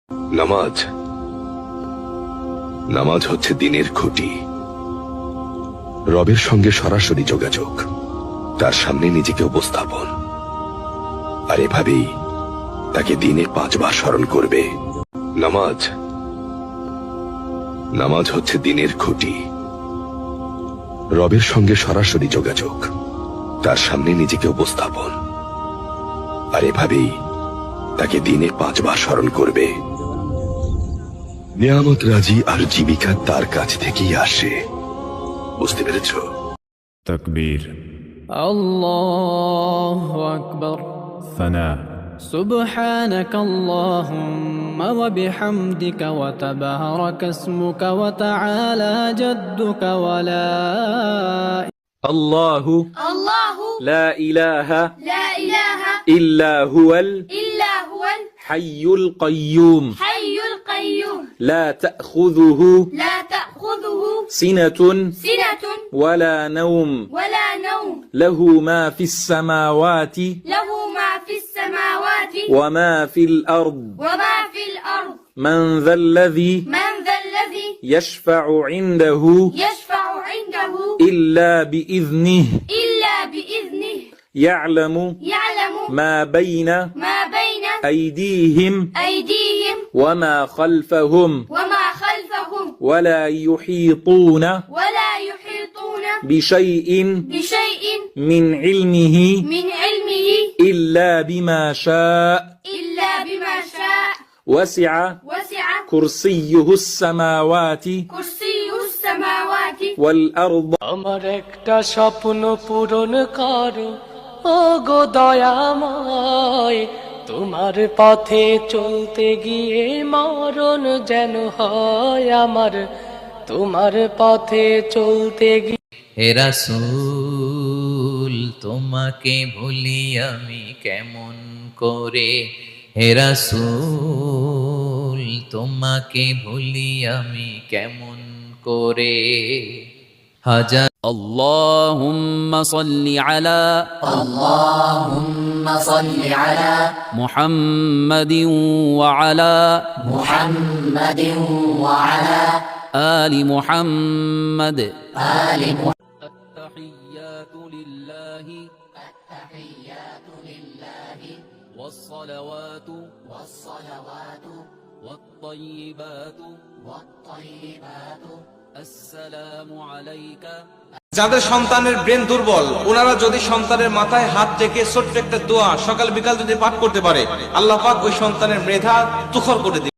নামাজ নামাজ হচ্ছে দিনের খুঁটি, রবের সঙ্গে সরাসরি যোগাযোগ, তার সামনে নিজেকে উপস্থাপন, আর এভাবেই তাকে দিনে 5 বার স্মরণ করবে। নামাজ নামাজ হচ্ছে দিনের খুঁটি, রবের সঙ্গে সরাসরি যোগাযোগ, তার সামনে নিজেকে উপস্থাপন, আর এভাবেই তাকে দিনে 5 বার স্মরণ করবে। নিয়ামত রাজি আর জীবিকা তার কাছ থেকেই আসে। বুঝতে পেরেছ? تكبير الله أكبر ثناء سبحانك اللهم وبحمدك وتبارك اسمك وتعالى جدك ولا الله الله لا إله لا إله إلا هو إلا هو الحي القيوم الحي القيوم لا تأخذه لا تأخذه سنة سنة ولا نوم ولا نوم له ما في السماوات له ما في السماوات وما في الأرض وما في الأرض من ذا الذي من ذا الذي يشفع عنده يشفع عنده إلا بإذنه إلا بإذنه يعلم يعلم ما بين ما بين أيديهم أيديهم وما خلفهم وما خلفهم ولا يحيطون ولا يحيطون بشيء بشيء من علمه من علمه إلا بما شاء إلا بما شاء وسع وسع كرسيه السماوات كرسي السماوات والأرض আমার একটা স্বপ্ন পূরণ করো ও গো দয়াময়, তোমার পথে চলতে গিয়ে মরণ যেন হয় আমার, তোমার পথে চলতে গিয়ে। হে রাসূল তোমাকে ভুলি আমি কেমন করে, হে রাসূল তোমাকে ভুলি আমি কেমন করে। হাজার اللهم صل على محمد وعلى آل محمد التحيات لله والصلوات والطيبات السلام عليك। যাদের সন্তানের ব্রেন দুর্বল, ওনারা যদি সন্তানের মাথায় হাত রেখে ছোট্ট একটা দোয়া সকাল বিকাল যদি পাঠ করতে পারে, আল্লাহ পাক ওই সন্তানের মেধা তুখর করে দিবে।